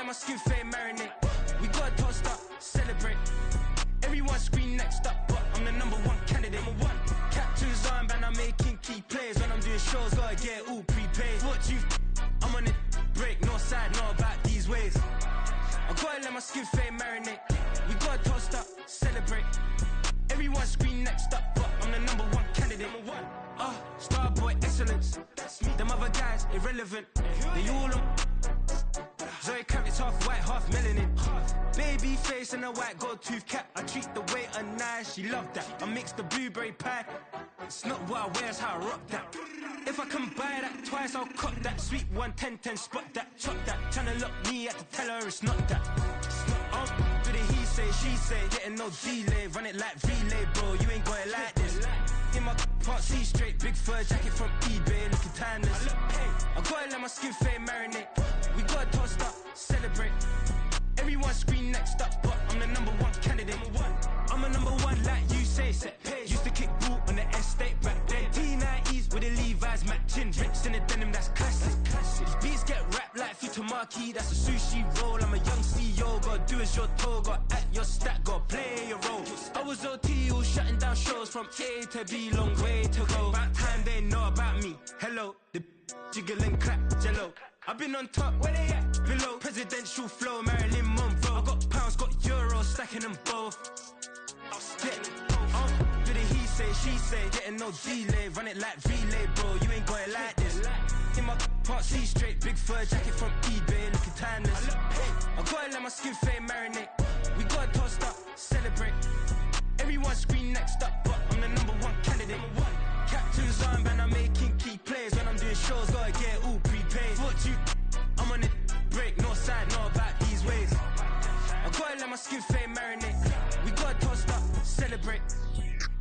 my skin fade marinate. We gotta toast up, celebrate. Everyone scream next up, but I'm the #1 candidate. Captain's armband, I'm making key plays. When I'm doing shows, gotta get all prepaid. What you I'm on it, break, no side, know about these ways. I gotta let my skin fade marinate. We gotta toast up, celebrate. Everyone scream next up, but I'm the #1 candidate. Starboy excellence. Them other guys irrelevant. They all on. Zoe Kravitz half white, half melanin. Baby face and a white gold tooth cap. I treat the waiter nice, she love that. I mix the blueberry pie. It's not what I wear, it's how I rock that. If I can buy that twice, I'll cop that. Sweet 110, spot that, chop that. Tryna lock me, I have to tell her it's not that. Do the he say, she say, getting no delay. Run it like relay, bro, you ain't got it like this. In my part C straight, big fur jacket from eBay, looking timeless. I gotta let my skin fade marinate. We gotta toast up, celebrate. Everyone scream next up, but I'm the #1 candidate. I'm a #1 like you say, set pace. Used to kick boot on the estate back then. T90s with the Levi's matching. Rips in the denim, that's classic. Beats get wrapped like Futamaki, that's a sushi roll. I'm a young CEO, gotta do as you're told. Gotta act your stat, gotta play your role. I was OT, all shutting down shows from A to B, long way to go. About time they know about me. Hello, the jiggle and clap, jello. I've been on top, where they at? Below, presidential flow, Marilyn Monroe. I got pounds, got euros, stacking them both. Do the he say, she say, getting no delay. Run it like relay, bro, you ain't got it like this. In my part C straight, big fur jacket from eBay, looking timeless. I gotta let my skin fade marinate. We gotta toast up, celebrate. Everyone scream next up, but I'm the #1 candidate. Captain's armband, I'm making key plays. When I'm doing shows, gotta get all prepaid. What you I'm on it, break, no side, know about these ways. I gotta let my skin fade marinate. We gotta toast up, celebrate.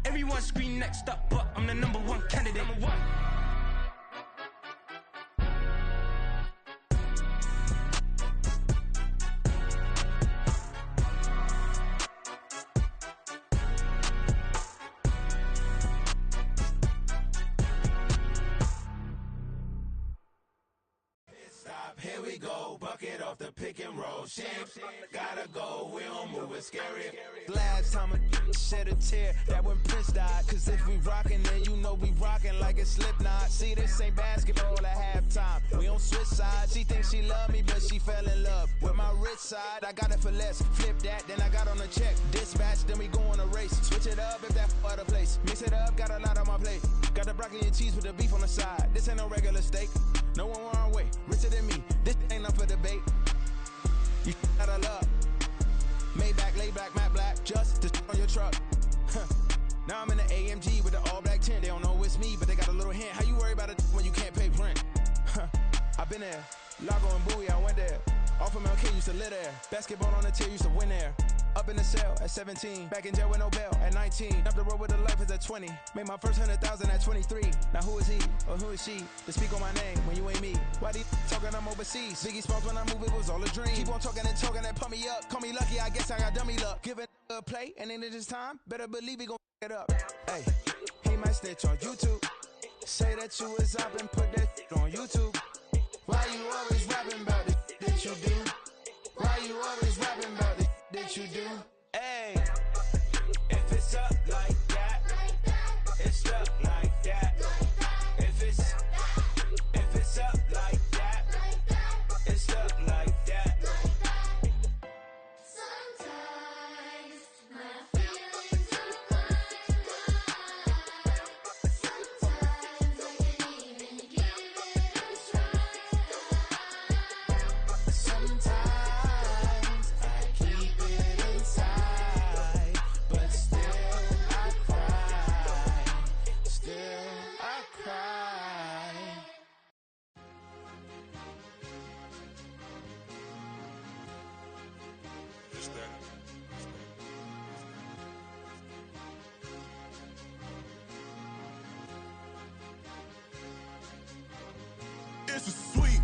Everyone scream next up, but I'm the #1 candidate. Here we go, bucket off the pick and roll. Shit, gotta go, we don't move, it's scary. Last time a shed a tear, that when Prince died. Cause if we rockin', then you know we rockin' like it's Slipknot. See, this ain't basketball at halftime. We on switch sides. She thinks she love me, but she fell in love with my rich side. I got it for less. Flip that, then I got on a check. Dispatch, then we go on a race. Switch it up if that other place. Mix it up, got a lot on my plate. Got the broccoli and cheese with the beef on the side. This ain't no regular steak. No one wrong way, richer than me. This ain't up for debate. You out of luck. Maybach, lay back, matte black, just to on your truck. Now I'm in the AMG with the all black tint. They don't know it's me, but they got a little hint. How you worry about it when you can't pay rent? I've been there. Lago and Bowie, I went there. Off of MLK, used to live there. Basketball on the tier, used to win there. Up in the cell at 17. Back in jail with no bail at 19. Up the road with the life is at 20. Made my first 100,000 at 23. Now who is he or who is she to speak on my name when you ain't me? Why they talking I'm overseas? Biggie Smalls when I move, it was all a dream. Keep on talking and pump me up. Call me lucky, I guess I got dummy luck. Give it a play and then it's time. Better believe he gon' it up. Hey, he might snitch on YouTube. Say that you was up and put that on YouTube. Why you always rapping about it that you do? Why you always rapping about it that you do? Hey, if it's up like that, it's up like that. If it's up like that, it's up like that. Sometimes my feelings are blind. Sometimes I can't even give it a try. Sometimes I keep it inside, but still I cry. Still I cry. It's a sweep.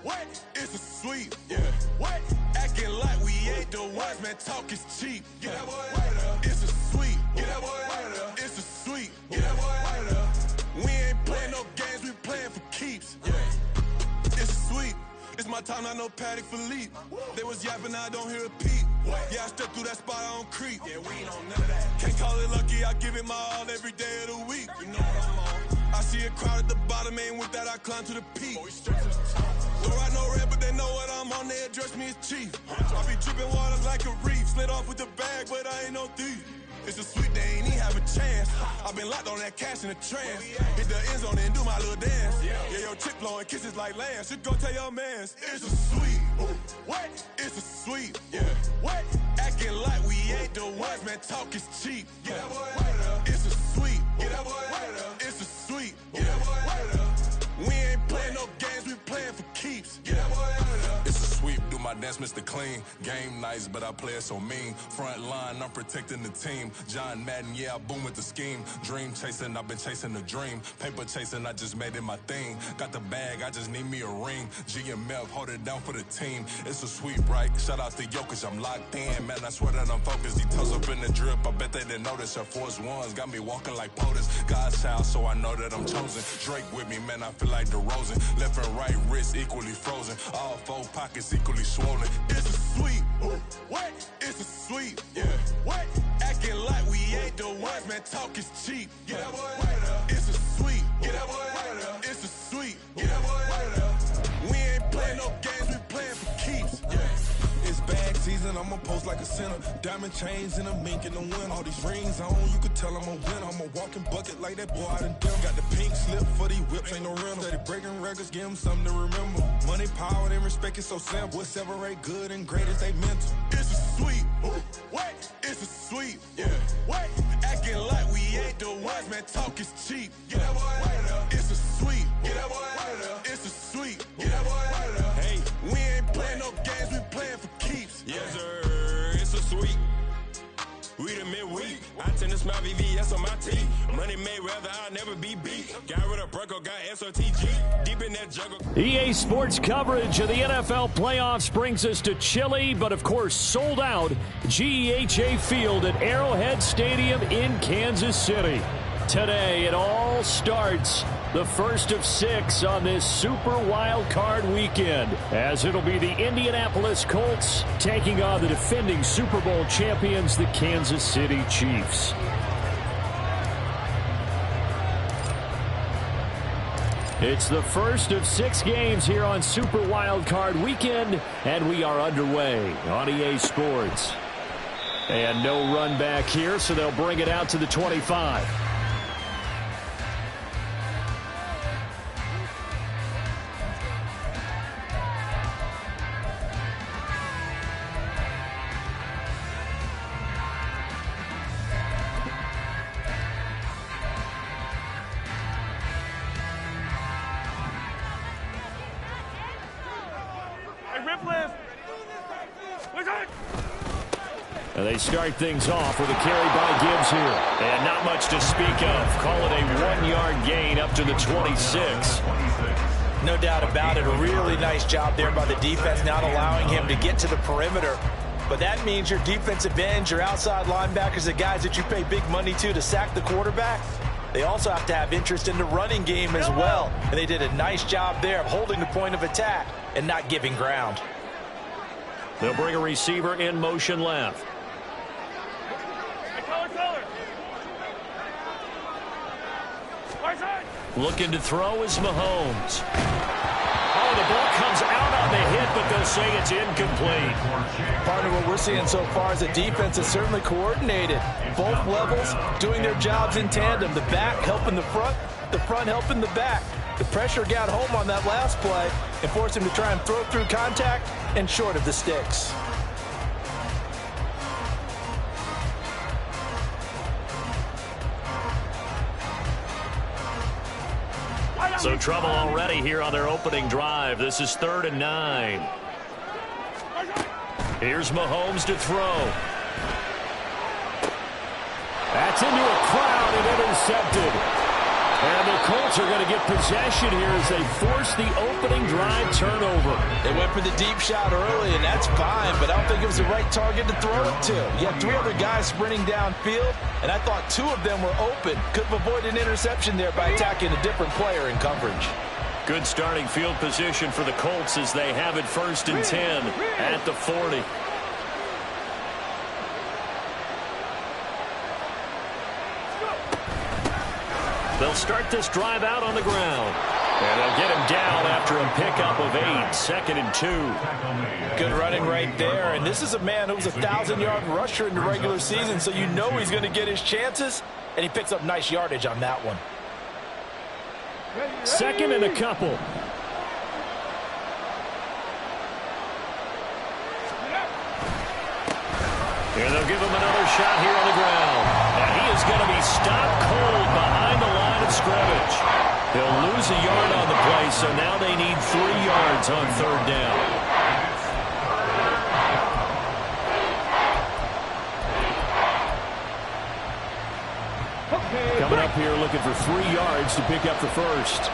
What? It's a sweep. Yeah. What? Acting like we ain't the ones, man. Talk is cheap. Get that boy out of there. It's a sweep. Get that boy out of there. It's a sweep. Get that boy out of there. We ain't playing no games. We playing for keeps. Yeah. It's a sweep. It's my time, not no Patek Philippe. They was yapping, I don't hear a peep. Yeah, I stepped through that spot, I don't creep. Yeah, we ain't on none of that. Can't call it lucky, I give it my all every day of the week. You know what I'm on. I see a crowd at the bottom, and with that I climb to the peak. Don't ride no red, but they know what I'm on, they address me as chief. I be dripping water like a reef. Slid off with the bag, but I ain't no thief. It's a sweet, they ain't even have a chance. I've been locked on that cash in a trance. Hit the end zone and do my little dance. Yeah, your chick blowing kisses like lambs. Should go tell your mans. It's a sweet. What? It's a sweet. Yeah. What? Acting like we ain't the ones, man. Talk is cheap. Get that boy out of there. It's a sweet. Get that boy out of there. It's a sweet. Get that boy out of there. We ain't playing no games, we playing for keeps. Get that boy out of there. It's a sweep, do my dance, Mr. Clean. Game nice, but I play it so mean. Front line, I'm protecting the team. John Madden, yeah, I boom with the scheme. Dream chasing, I've been chasing the dream. Paper chasing, I just made it my thing. Got the bag, I just need me a ring. GMF, hold it down for the team. It's a sweep, right? Shout out to Jokic, I'm locked in. Man, I swear that I'm focused. These toes up in the drip, I bet they didn't notice. Air Force Ones got me walking like POTUS. God's child, so I know that I'm chosen. Drake with me, man, I feel like DeRozan. Left and right wrist equally frozen. All four pockets equally swollen. It's a sweet. What? It's a sweet. Yeah. What? Acting like we ain't the ones, man. Talk is cheap. Get that boy out of there. It's a sweet. Get that boy out of there. It's a sweet. Get that boy out of there. We ain't playing no games, we playing for keeps. Yeah. It's bag season, I'ma post like a sinner. Diamond chains and a mink in the wind. All these rings on, you could tell I'm a winner. I'm a walking bucket like that boy out in Denver. Got the pink slip for these whips, ain't no rental. Steady breaking records, give them something to remember. Money, power, and respect is so simple. What separate good and great is they mental. It's a sweet. What? It's a sweet. Yeah. What? Acting like we ain't the ones, man. Talk is cheap. Get that boy out of there. It's a sweet. Get that boy out of there. It's a sweet. Get that boy out of there. Hey, we ain't playing no games, we playing for keeps. Yes, sir. It's a sweet. We the midweek. I tend to smile VVS on my teeth. Money Mayweather, I'll never be beat. Got rid of Bronco, got SOTG. Deep in that jungle. EA Sports coverage of the NFL playoffs brings us to chilly, but of course sold out GEHA Field at Arrowhead Stadium in Kansas City. Today it all starts, the first of 6 on this Super Wild Card weekend, as it'll be the Indianapolis Colts taking on the defending Super Bowl champions, the Kansas City Chiefs. It's the first of 6 games here on Super Wild Card weekend, and we are underway on EA Sports. And no run back here, so they'll bring it out to the 25. And they start things off with a carry by Gibbs here. And not much to speak of. Call it a 1-yard gain up to the 26. No doubt about it. A really nice job there by the defense, not allowing him to get to the perimeter. But that means your defensive ends, your outside linebackers, the guys that you pay big money to sack the quarterback, they also have to have interest in the running game as well. And they did a nice job there of holding the point of attack and not giving ground. They'll bring a receiver in motion left. Looking to throw is Mahomes. Oh, the ball comes out on the hit, but they'll say it's incomplete. Part of what we're seeing so far is the defense is certainly coordinated. Both levels doing their jobs in tandem. The back helping the front helping the back. The pressure got home on that last play and forced him to try and throw through contact and short of the sticks. So trouble already here on their opening drive. This is 3rd and 9. Here's Mahomes to throw. That's into a crowd and intercepted. And the Colts are going to get possession here as they force the opening drive turnover. They went for the deep shot early, and that's fine, but I don't think it was the right target to throw it to. You had 3 other guys sprinting downfield, and I thought 2 of them were open. Could have avoided an interception there by attacking a different player in coverage. Good starting field position for the Colts as they have it 1st and 10 at the 40. They'll start this drive out on the ground. And they'll get him down after a pickup of 8, 2nd and 2. Good running right there. And this is a man who was a 1,000-yard rusher in the regular season, so you know he's going to get his chances, and he picks up nice yardage on that one. 2nd and a couple. And they'll give him another shot here on the ground. And he is going to be stopped cold behind the line of scrimmage. He'll lose a yard on the play, so now they need 3 yards on 3rd down. Coming up here looking for 3 yards to pick up the first.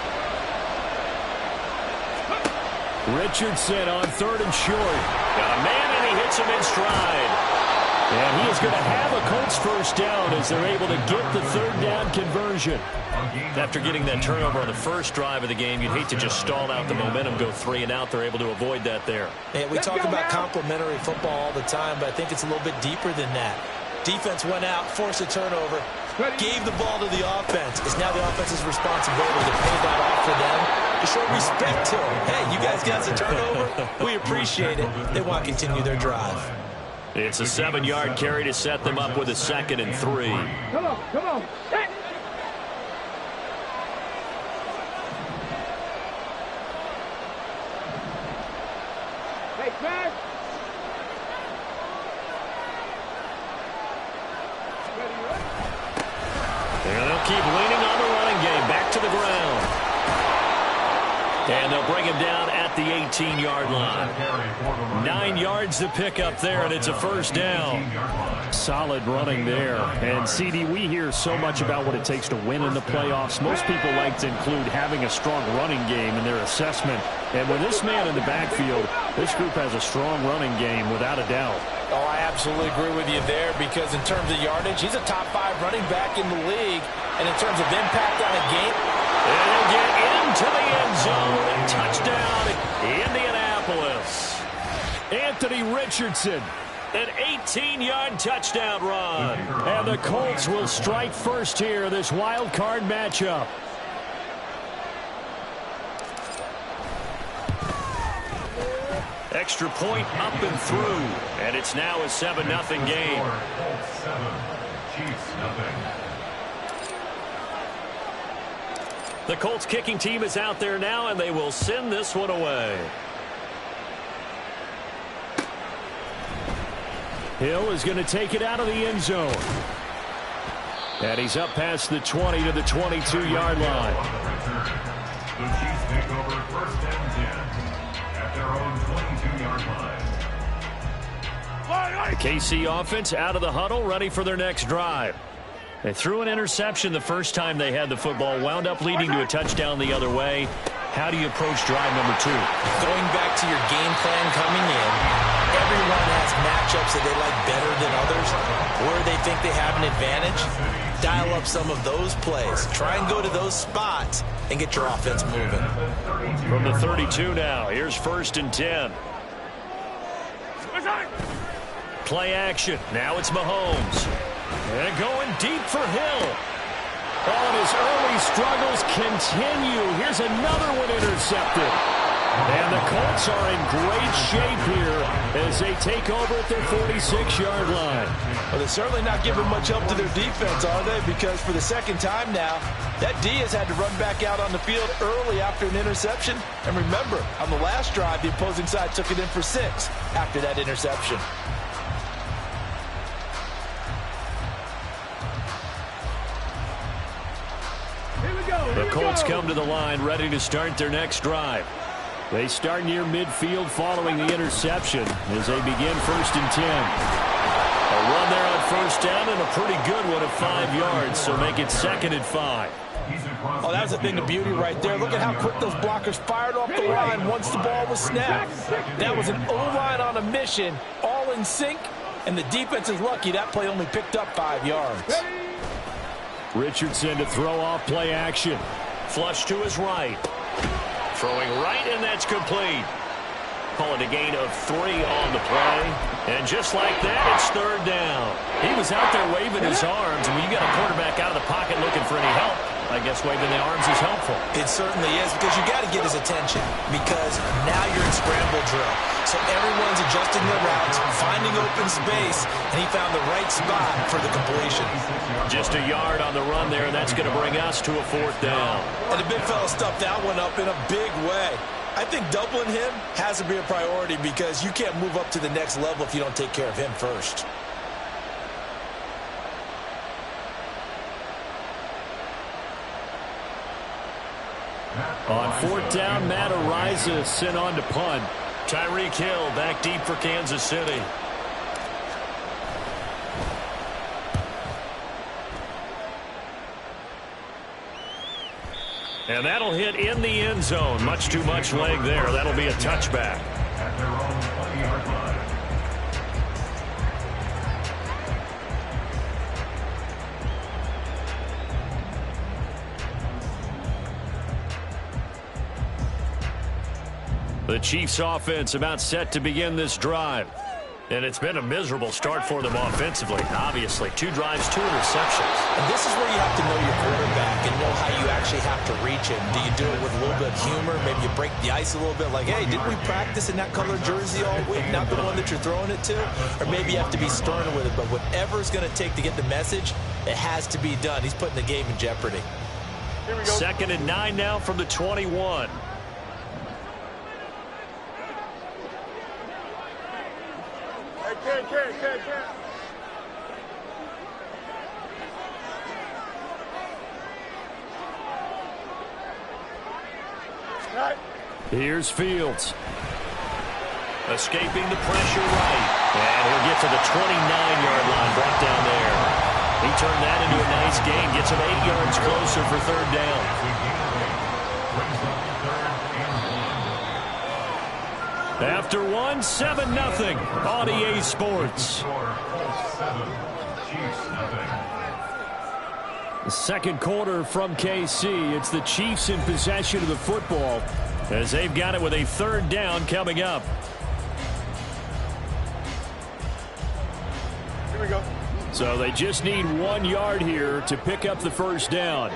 Richardson on 3rd and short. Got a man and he hits him in stride. And he is going to have a Colts first down as they're able to get the 3rd down conversion. After getting that turnover on the first drive of the game, you'd hate to just stall out the momentum, go 3 and out. They're able to avoid that there. And we talk about complementary football all the time, but I think it's a little bit deeper than that. Defense went out, forced a turnover, gave the ball to the offense. It's now the offense's responsibility to pay that off for them, to show respect to them. Hey, you guys got us a turnover. We appreciate it. They want to continue their drive. It's a 7-yard carry to set them up with a 2nd and 3. Come on, come on. Hey. Hey, Craig. And they'll keep leaning on the running game. Back to the ground. And they'll bring him down at the 18-yard line. 9 yards to pick up there, and it's a first down. Solid running there. And, CD, we hear so much about what it takes to win in the playoffs. Most people like to include having a strong running game in their assessment. And with this man in the backfield, this group has a strong running game without a doubt. Oh, I absolutely agree with you there, because in terms of yardage, he's a top 5 running back in the league. And in terms of impact on a game, and he'll get into the end zone and touchdown, Indianapolis. Anthony Richardson. An 18-yard touchdown run. And the Colts will strike first here, this wild card matchup. Extra point up and through. And it's now a 7-0 game. The Colts kicking team is out there now, and they will send this one away. Hill is going to take it out of the end zone. And he's up past the 20 to the 22-yard line. The Chiefs take over 1st and 10 at their own 22-yard line. The KC offense out of the huddle, ready for their next drive. They threw an interception the first time they had the football, wound up leading to a touchdown the other way. How do you approach drive number 2? Going back to your game plan coming in, everyone has matchups that they like better than others, where they think they have an advantage. Dial up some of those plays. Try and go to those spots and get your offense moving. From the 32 now, here's 1st and 10. Play action. Now it's Mahomes. And going deep for Hill. All of his early struggles continue. Here's another one intercepted. And the Colts are in great shape here as they take over at their 46-yard line. Well, they're certainly not giving much help to their defense, are they? Because for the second time now, that D has had to run back out on the field early after an interception. And remember, on the last drive, the opposing side took it in for 6 after that interception. The Colts come to the line ready to start their next drive. They start near midfield following the interception as they begin 1st and 10. A run there on 1st down and a pretty good one of 5 yards, so make it 2nd and 5. Oh, that was a thing of beauty right there. Look at how quick those blockers fired off the line once the ball was snapped. That was an O-line on a mission, all in sync, and the defense is lucky that play only picked up 5 yards. Richardson to throw off play action. Flush to his right. Throwing right, and that's complete. Call it a gain of 3 on the play. And just like that, it's third down. He was out there waving his arms, and when you got a quarterback out of the pocket looking for any help, I guess waving the arms is helpful. It certainly is, because you got to get his attention, because now you're in scramble drill. So everyone's adjusting their routes, finding open space, and he found the right spot for the completion. Just a yard on the run there, and that's going to bring us to a 4th down. And the big fella stuffed that one up in a big way. I think doubling him has to be a priority, because you can't move up to the next level if you don't take care of him first. On 4th down, Matt Araiza sent on to punt. Tyreek Hill back deep for Kansas City. And that'll hit in the end zone. Much too much leg there. That'll be a touchback. At their own 20-yard line. The Chiefs offense about set to begin this drive. And it's been a miserable start for them offensively. Obviously, 2 drives, 2 interceptions. And this is where you have to know your quarterback and know how you actually have to reach him. Do you do it with a little bit of humor? Maybe you break the ice a little bit, like, hey, didn't we practice in that color jersey all week? Not the one that you're throwing it to? Or maybe you have to be sterner with it. But whatever it's going to take to get the message, it has to be done. He's putting the game in jeopardy. 2nd and 9 now from the 21. Here's Fields. Escaping the pressure right. And he'll get to the 29-yard line, brought down there. He turned that into a nice gain. Gets him 8 yards closer for 3rd down. After 1, 7-0 on EA Sports. The 2nd quarter from KC. It's the Chiefs in possession of the football as they've got it with a 3rd down coming up. Here we go. So they just need 1 yard here to pick up the 1st down.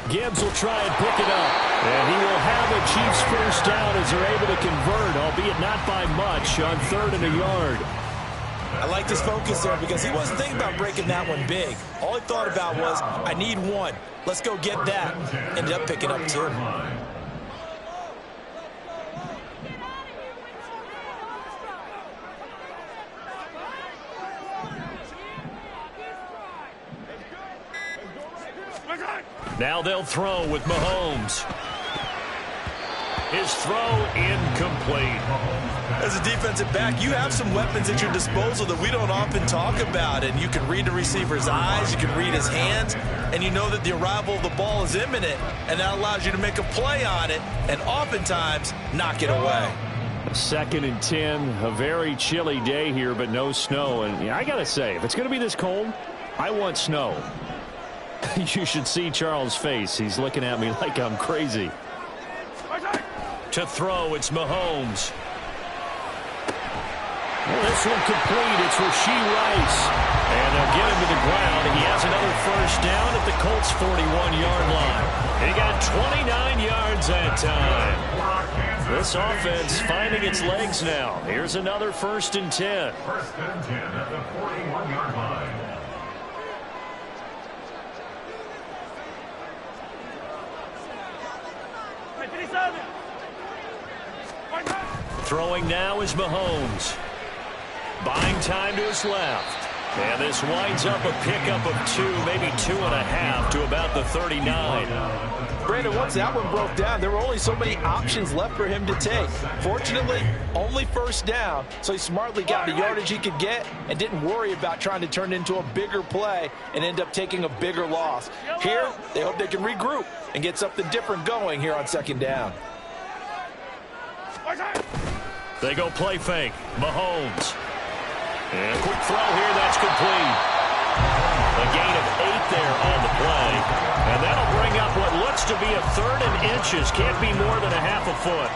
Gibbs will try and pick it up. And he will have a Chiefs 1st down as they're able to convert, albeit not by much, on 3rd and a yard. I like his focus there, because he wasn't thinking about breaking that one big. All he thought about was, I need 1. Let's go get that. Ended up picking up 2. Now they'll throw with Mahomes. His throw incomplete. As a defensive back, you have some weapons at your disposal that we don't often talk about. And you can read the receiver's eyes, you can read his hands, and you know that the arrival of the ball is imminent. And that allows you to make a play on it and oftentimes knock it away. 2nd and 10, a very chilly day here, but no snow. And I got to say, if it's going to be this cold, I want snow. You should see Charles' face. He's looking at me like I'm crazy. To throw, it's Mahomes. Well, this one complete. It's Rashee Rice. And they'll get him to the ground. He has another 1st down at the Colts' 41-yard line. He got 29 yards that time. This offense finding its legs now. Here's another 1st and 10. 1st and 10 at the 41-yard line. Throwing now is Mahomes. Buying time to his left. And this winds up a pickup of 2, maybe 2.5 to about the 39. Brandon, once that one broke down, there were only so many options left for him to take. Fortunately, only 1st down, so he smartly got the yardage he could get and didn't worry about trying to turn it into a bigger play and end up taking a bigger loss. Here, they hope they can regroup and get something different going here on 2nd down. They go play fake. Mahomes. And a quick throw here, that's complete. A gain of 8 there on the play. And that'll bring up what looks to be a 3rd and inches. Can't be more than a half a foot.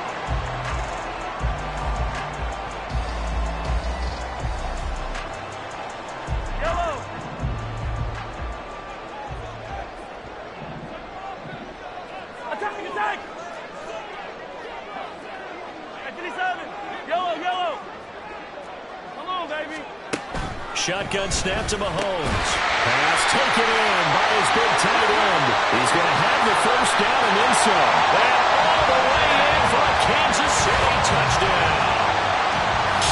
Shotgun snap to Mahomes. Pass taken in by his big tight end. He's going to have the first down and then some. And all the way in for a Kansas City touchdown.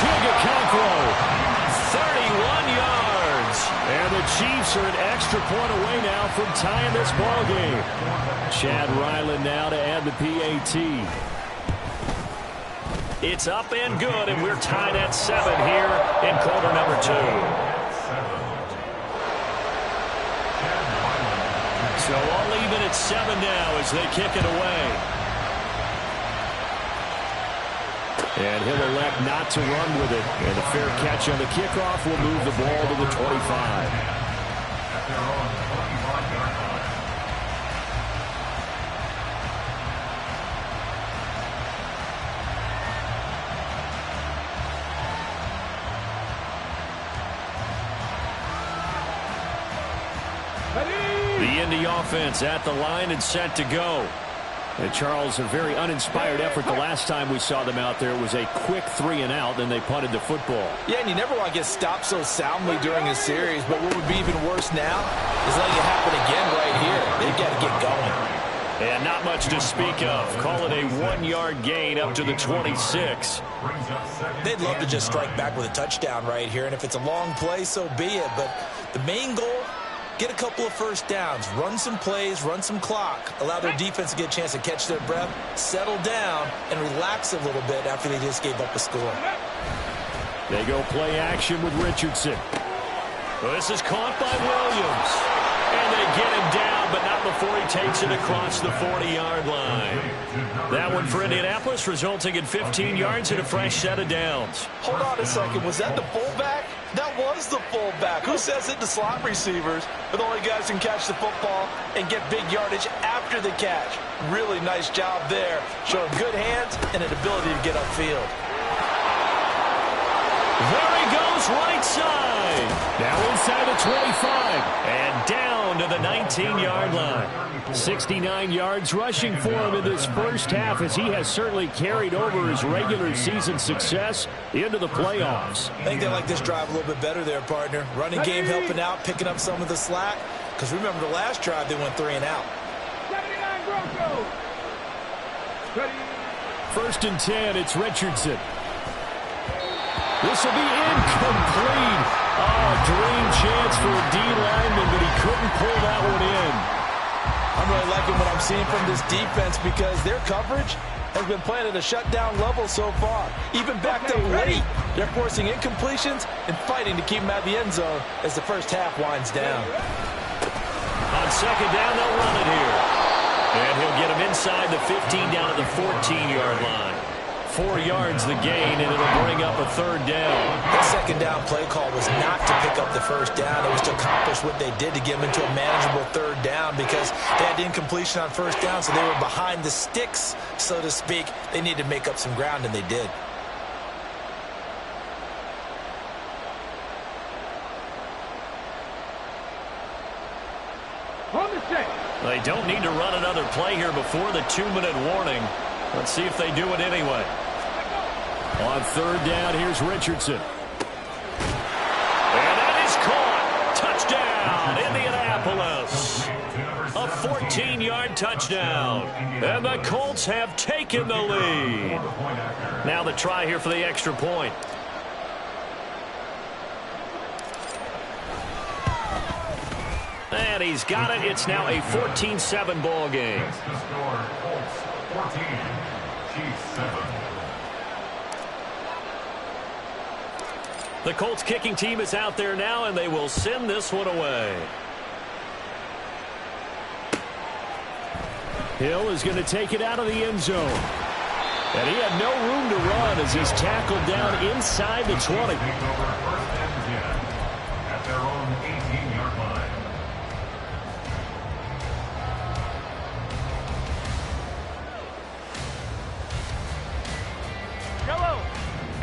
Chigakonkwo, 31 yards. And the Chiefs are an extra point away now from tying this ball game. Chad Ryland now to add the PAT. It's up and good, and we're tied at 7 here in quarter number 2. So all even at 7 now as they kick it away. And he'll elect not to run with it. And a fair catch on the kickoff will move the ball to the 25. The Indy offense at the line and set to go. And Charles, a very uninspired effort the last time we saw them out there. It was a quick 3 and out, then they punted the football. Yeah, and you never want to get stopped so soundly during a series, but what would be even worse now is letting it happen again right here. They've got to get going. And not much to speak of. Call it a 1-yard gain up to the 26. They'd love to just strike back with a touchdown right here, and if it's a long play, so be it. But the main goal, get a couple of first downs, run some plays, run some clock, allow their defense to get a chance to catch their breath, settle down, and relax a little bit after they just gave up a score. They go play action with Richardson. This is caught by Williams. And they get him down, but not before he takes it across the 40-yard line. That one for Indianapolis, resulting in 15 yards and a fresh set of downs. Hold on a second. Was that the fullback? That was the fullback. Who says it? The slot receivers are the only guys who can catch the football and get big yardage after the catch. Really nice job there, showing good hands and an ability to get upfield. There he goes, right side. Now inside the 25 and down to the 19-yard line. 69 yards rushing for him in this first half, as he has certainly carried over his regular season success into the playoffs. I think they like this drive a little bit better there, partner. Running game helping out, picking up some of the slack. Because remember the last drive, they went 3 and out. 79 Broncos. First and 10, it's Richardson. This will be incomplete. Oh, dream chance for a D lineman, but he couldn't pull that one in. I'm really liking what I'm seeing from this defense because their coverage has been playing at a shutdown level so far. Even backed up late, they're forcing incompletions and fighting to keep them out of the end zone as the first half winds down. On second down, they'll run it here. And he'll get him inside the 15 down to the 14-yard line. 4 yards the gain, and it'll bring up a 3rd down. That second down play call was not to pick up the first down. It was to accomplish what they did to get them into a manageable 3rd down because they had incompletion on first down, so they were behind the sticks, so to speak. They needed to make up some ground, and they did. They don't need to run another play here before the 2-minute warning. Let's see if they do it anyway. On 3rd down, here's Richardson. And that is caught. Touchdown, Indianapolis. A 14-yard touchdown. And the Colts have taken the lead. Now the try here for the extra point. And he's got it. It's now a 14-7 ball game. The Colts kicking team is out there now, and they will send this one away. Hill is going to take it out of the end zone. And he had no room to run as he's tackled down inside the 20. At their own 18-yard line.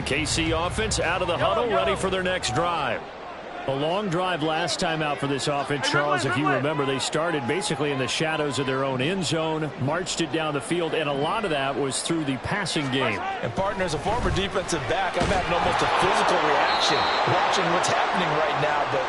KC offense out of the huddle, ready for their next drive. A long drive last time out for this offense, Charles. If you remember, they started basically in the shadows of their own end zone, marched it down the field, and a lot of that was through the passing game. And, partner, as a former defensive back, I'm having almost a physical reaction watching what's happening right now. But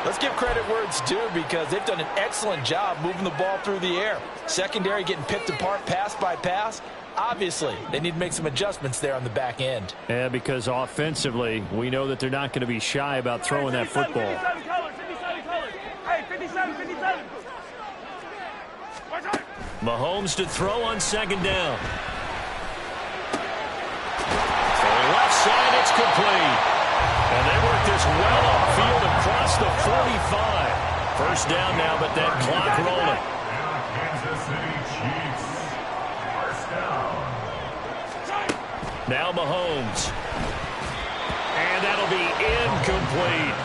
let's give credit where it's due, because they've done an excellent job moving the ball through the air. Secondary getting picked apart pass by pass. Obviously, they need to make some adjustments there on the back end. Yeah, because offensively, we know that they're not going to be shy about throwing that football. 57 colors. Hey, 57. Mahomes to throw on second down. Left side, it's complete. And they work this well upfield across the 45. First down now, but that clock rolling. Kansas City Chiefs. First down. Now Mahomes. And that'll be incomplete.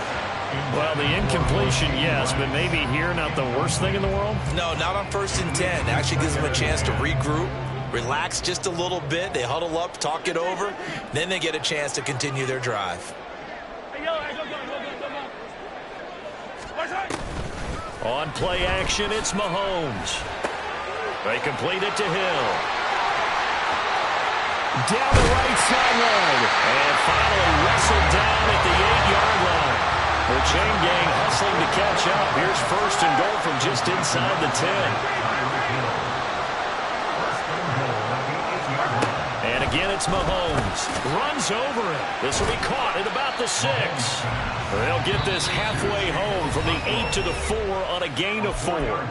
Well, the incompletion, yes, but maybe here not the worst thing in the world? No, not on 1st and 10. Actually gives them a chance to regroup, relax just a little bit. They huddle up, talk it over. Then they get a chance to continue their drive. On play action, it's Mahomes. They complete it to Hill. Down the right sideline. And finally wrestled down at the 8-yard line. The chain gang hustling to catch up. Here's first and goal from just inside the 10. And again, it's Mahomes. Runs over it. This will be caught at about the 6. They'll get this halfway home from the 8 to the 4 on a gain of 4.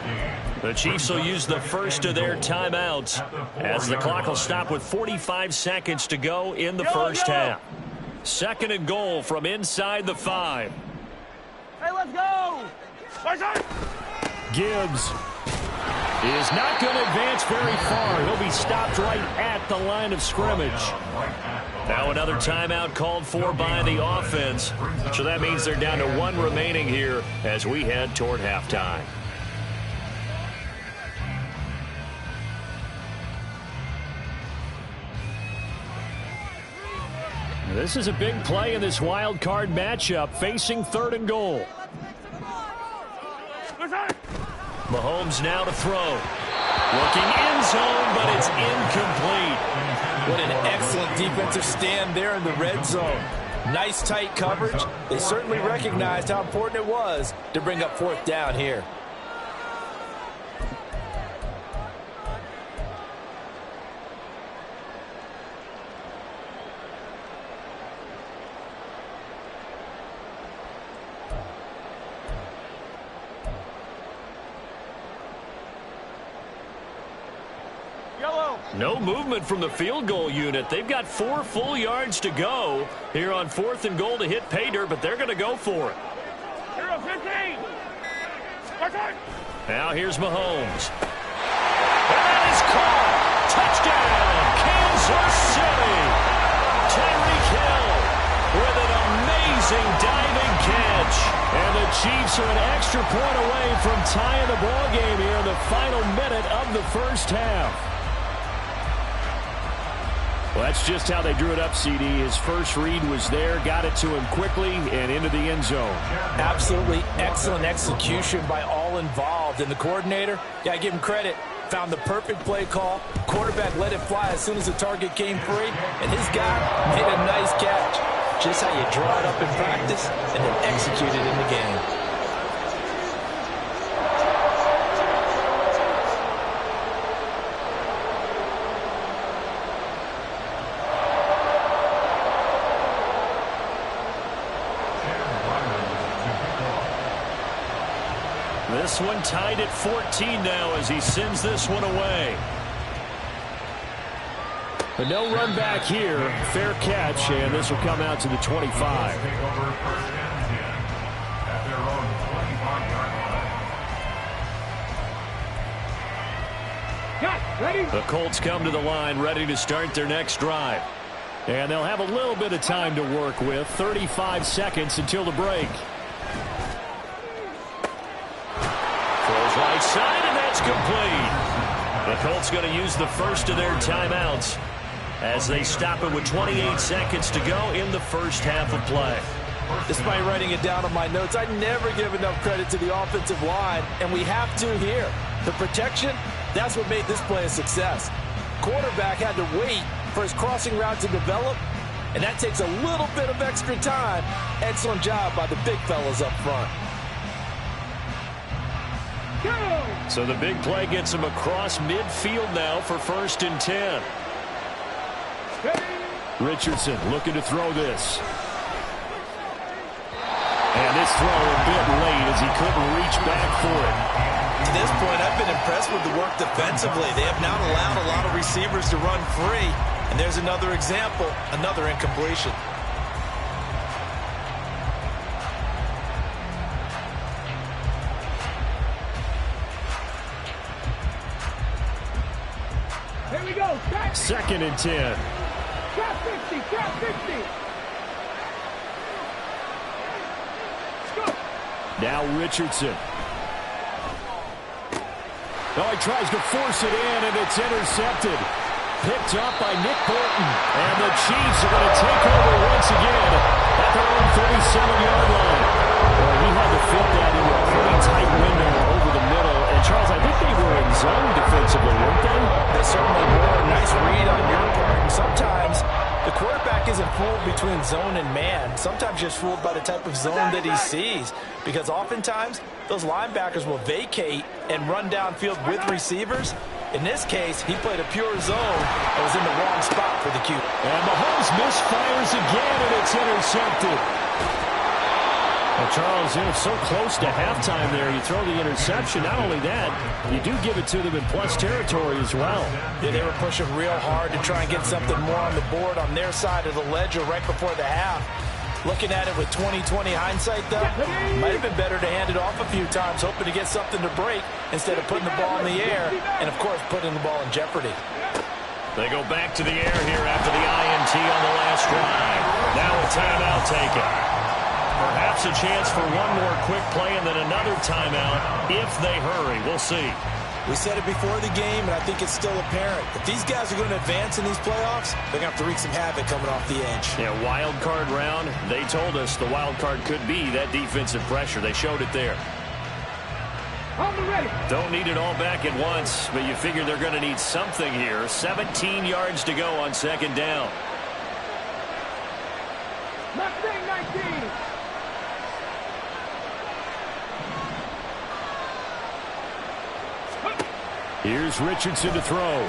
The Chiefs will use the first of their timeouts as the clock will stop with 45 seconds to go in the first half. Second and goal from inside the 5. Hey, let's go! Gibbs is not going to advance very far. He'll be stopped right at the line of scrimmage. Now another timeout called for by the offense. So that means they're down to 1 remaining here as we head toward halftime. This is a big play in this wild card matchup, facing 3rd and goal. Mahomes now to throw. Looking end zone, but it's incomplete. What an excellent defensive stand there in the red zone. Nice tight coverage. They certainly recognized how important it was to bring up 4th down here. No movement from the field goal unit. They've got 4 full yards to go here on 4th and goal to hit pay dirt, but they're going to go for it. 0-15. Now here's Mahomes. And that is caught. Touchdown, Kansas City. Tyreek Hill with an amazing diving catch. And the Chiefs are an extra point away from tying the ball game here in the final minute of the first half. Well, that's just how they drew it up, CD. His first read was there, got it to him quickly, and into the end zone. Absolutely excellent execution by all involved. And the coordinator, yeah, I give him credit, found the perfect play call. Quarterback let it fly as soon as the target came free, and his guy made a nice catch. Just how you draw it up in practice and then execute it in the game. This one tied at 14 now as he sends this one away. But no run back here. Fair catch, and this will come out to the 25. The Colts come to the line ready to start their next drive. And they'll have a little bit of time to work with. 35 seconds until the break. Right side, and that's complete. The Colts going to use the first of their timeouts as they stop it with 28 seconds to go in the first half of play. Despite writing it down on my notes, I never give enough credit to the offensive line, and we have to here. The protection, that's what made this play a success. Quarterback had to wait for his crossing route to develop, and that takes a little bit of extra time. Excellent job by the big fellas up front. So the big play gets him across midfield now for 1st and 10. Richardson looking to throw this. And this throw a bit late as he couldn't reach back for it. To this point, I've been impressed with the work defensively. They have not allowed a lot of receivers to run free. And there's another example, another incompletion. Here we go. 2nd and 10. Trap 50. Trap 50. Now Richardson. Oh, he tries to force it in, and it's intercepted. Picked up by Nick Bolton. And the Chiefs are going to take over once again at their own 37-yard line. Well, he had to fit that into a pretty tight window over the middle. And, Charles, I think they were in zone defensively, weren't they? They certainly were. Nice read on your part. And sometimes the quarterback isn't fooled between zone and man. Sometimes just fooled by the type of zone that he sees. Because oftentimes, those linebackers will vacate and run downfield with receivers. In this case, he played a pure zone and was in the wrong spot for the Q. And Mahomes misfires again, and it's intercepted. Well, Charles, you're so close to halftime there. You throw the interception. Not only that, you do give it to them in plus territory as well. Yeah, they were pushing real hard to try and get something more on the board on their side of the ledger right before the half. Looking at it with 20/20 hindsight, though, might have been better to hand it off a few times, hoping to get something to break instead of putting the ball in the air and, of course, putting the ball in jeopardy. They go back to the air here after the INT on the last drive. Now a timeout taken. Perhaps a chance for one more quick play and then another timeout if they hurry. We'll see. We said it before the game, and I think it's still apparent. If these guys are going to advance in these playoffs, they're going to have to wreak some havoc coming off the edge. Yeah, wild card round. They told us the wild card could be that defensive pressure. They showed it there. Don't need it all back at once, but you figure they're going to need something here. 17 yards to go on 2nd down. Mustang 19. Here's Richardson to throw.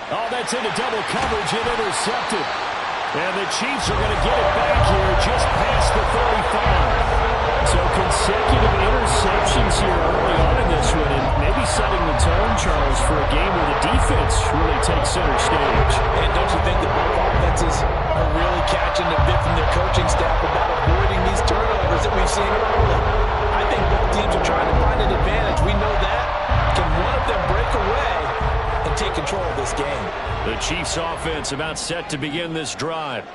Oh, that's into double coverage and intercepted. And the Chiefs are going to get it back here just past the 35. So consecutive interceptions here early on in this one, and maybe setting the tone, Charles, for a game where the defense really takes center stage. And don't you think that both offenses are really catching a bit from their coaching staff about avoiding these turnovers that we've seen early? I think both teams are trying to find an advantage. We know that. Can one of them break away and take control of this game? The Chiefs offense about set to begin this drive.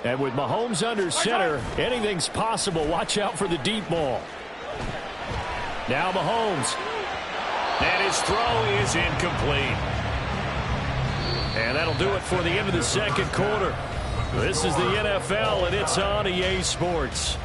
And with Mahomes under center, anything's possible. Watch out for the deep ball. Now Mahomes. And his throw is incomplete. And that'll do it for the end of the 2nd quarter. This is the NFL, and it's on EA Sports.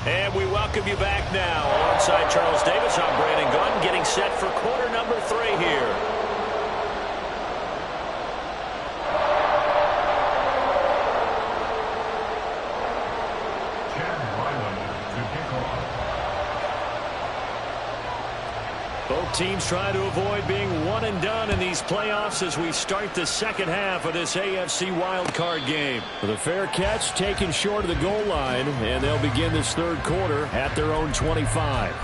And we welcome you back now. Alongside Charles Davis, I'm Brandon Gunn, getting set for quarter number 3 here. Both teams try to avoid being one and done in these playoffs as we start the 2nd half of this AFC wildcard game. The fair catch taken short of the goal line, and they'll begin this 3rd quarter at their own 25.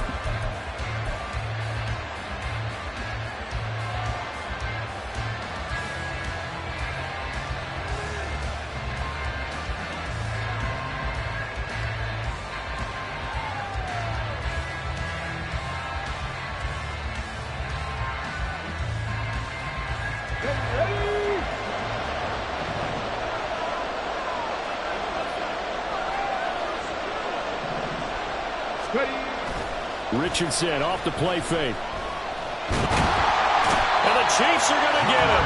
Richardson off the play fake. And the Chiefs are going to get him.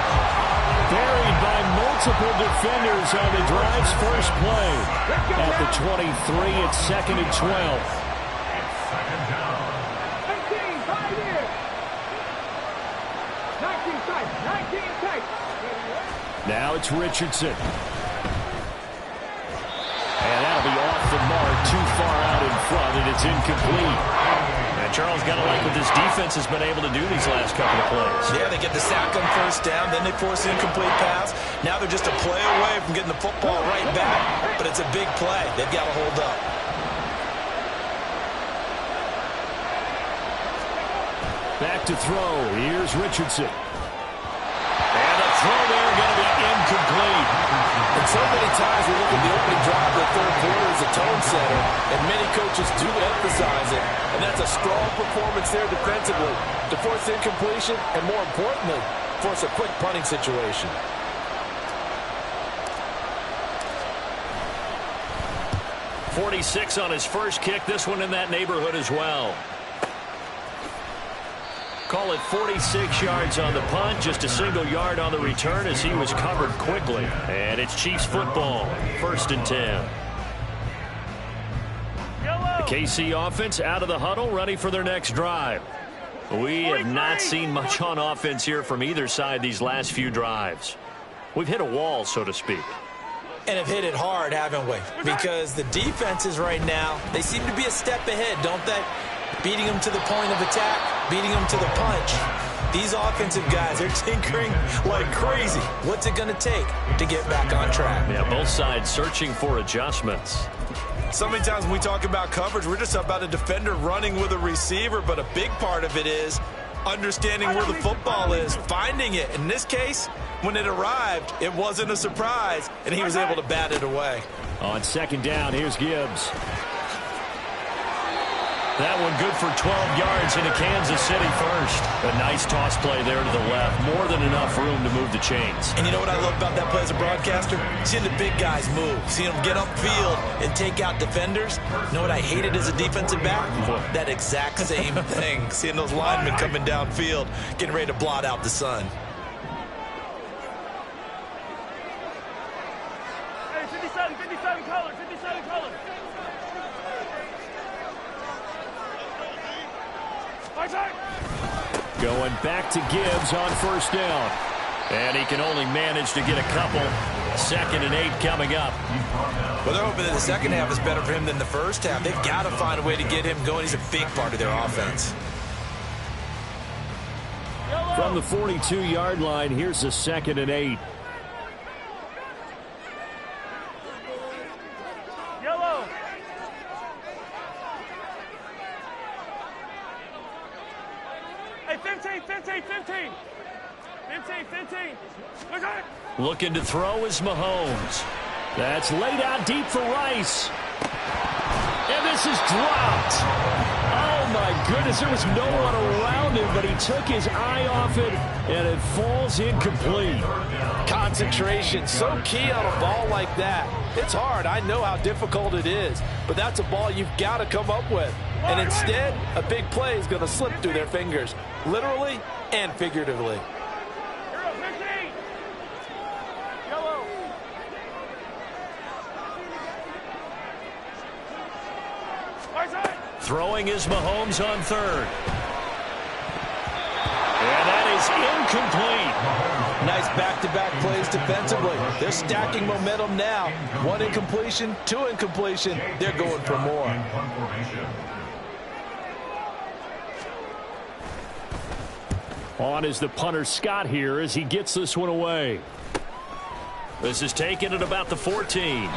Buried by multiple defenders on the drive's first play. At the 23, it's 2nd and 12. 19, 5 here. 19 tight, 19 tight. Now it's Richardson. And that'll be off the mark, too far out in front, and it's incomplete. And Charles got to like what this defense has been able to do these last couple of plays. Yeah, they get the sack on first down, then they force an incomplete pass. Now they're just a play away from getting the football right back, but it's a big play. They've got to hold up. Back to throw. Here's Richardson. And a throw there going to be incomplete. And so many times we look at the opening drive of the third quarter as a tone setter, and many coaches do emphasize it, and that's a strong performance there defensively to force incompletion and, more importantly, force a quick punting situation. .46 on his first kick. This one in that neighborhood as well. Call it 46 yards on the punt, just a single yard on the return as he was covered quickly. And it's Chiefs football, 1st and 10. The KC offense out of the huddle, ready for their next drive. We have not seen much on offense here from either side these last few drives. We've hit a wall, so to speak. And have hit it hard, haven't we? Because the defenses right now, they seem to be a step ahead, don't they? Beating them to the point of attack, beating them to the punch. These offensive guys, they're tinkering like crazy. What's it going to take to get back on track? Yeah, both sides searching for adjustments. So many times when we talk about coverage, we're just about a defender running with a receiver, but a big part of it is understanding where the football is, finding it. In this case, when it arrived, it wasn't a surprise, and he was able to bat it away. On 2nd down, here's Gibbs. That one good for 12 yards into Kansas City first. A nice toss play there to the left. More than enough room to move the chains. And you know what I love about that play as a broadcaster? Seeing the big guys move. Seeing them get upfield and take out defenders. You know what I hated as a defensive back? That exact same thing. Seeing those linemen coming downfield, getting ready to blot out the sun. Hey, 57 colors, 57 colors. Going back to Gibbs on 1st down. And he can only manage to get a couple. 2nd and 8 coming up. Well, they're hoping that the second half is better for him than the first half. They've got to find a way to get him going. He's a big part of their offense. From the 42-yard line, here's the 2nd and 8. Yellow. Hey, 15. 15. Look at it. Looking to throw is Mahomes. That's laid out deep for Rice. And this is dropped. Oh, my goodness. There was no one around him, but he took his eye off it, and it falls incomplete. Concentration, so key on a ball like that. It's hard. I know how difficult it is, but that's a ball you've got to come up with. And instead, a big play is going to slip through their fingers, literally and figuratively. Throwing is Mahomes on 3rd. And that is incomplete. Nice back-to-back plays defensively. They're stacking momentum now. 1 incompletion, 2 incompletion. They're going for more. On is the punter Scott here as he gets this one away. This is taken at about the 14.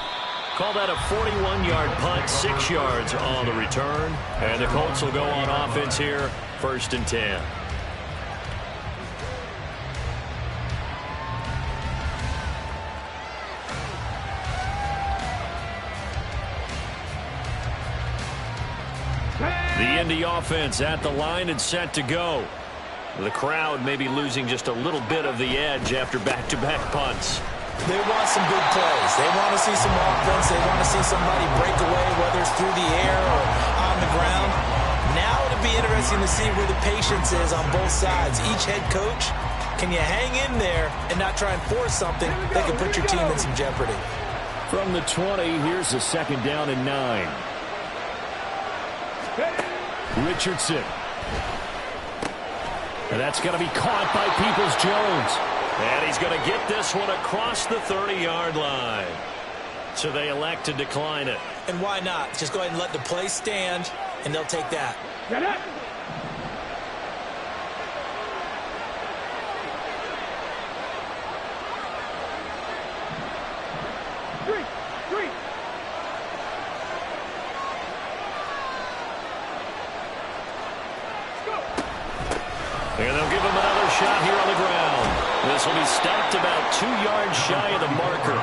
Call that a 41-yard punt, 6 yards on the return. And the Colts will go on offense here, 1st and 10. The Indy offense at the line and set to go. The crowd may be losing just a little bit of the edge after back-to-back punts. They want some big plays. They want to see some offense. They want to see somebody break away, whether it's through the air or on the ground. Now it'll be interesting to see where the patience is on both sides. Each head coach, can you hang in there and not try and force something that could put your team in some jeopardy? From the 20, here's a 2nd down and 9. Richardson. And that's going to be caught by Peoples-Jones. And he's going to get this one across the 30-yard line. So they elect to decline it. And why not? Just go ahead and let the play stand, and they'll take that. Get it! And they'll give him another shot here on the ground. This will be stopped about 2 yards shy of the marker.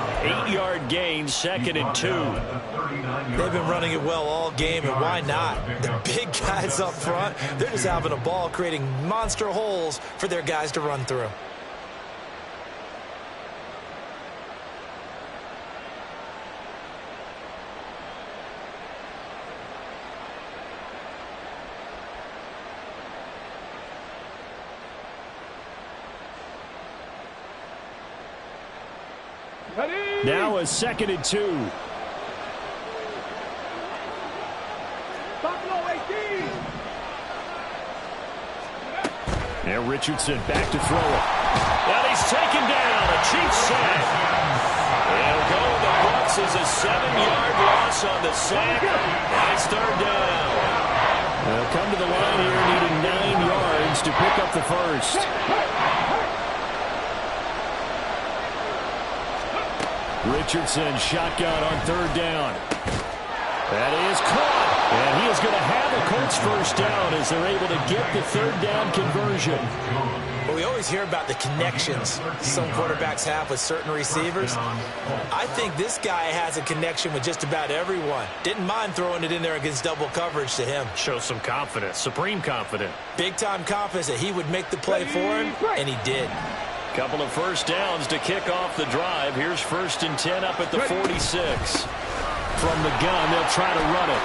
8-yard gain, 2nd and 2. They've been running it well all game, and why not? The big guys up front, they're just having a ball creating monster holes for their guys to run through. Now a 2nd and 2. Now Richardson back to throw it. And he's taken down. A Chiefs sack. It'll go to the books as a 7-yard loss on the sack. Nice 3rd down. They'll come to the line here needing 9 yards to pick up the first. Richardson shotgun on 3rd down. That is caught. And he is going to have a Colts first down as they're able to get the 3rd down conversion. Well, we always hear about the connections some quarterbacks have with certain receivers. I think this guy has a connection with just about everyone. Didn't mind throwing it in there against double coverage to him. Shows some confidence, supreme confidence. Big-time confidence that he would make the play for him, and he did. Couple of first downs to kick off the drive. Here's 1st and 10 up at the 46. From the gun, they'll try to run it.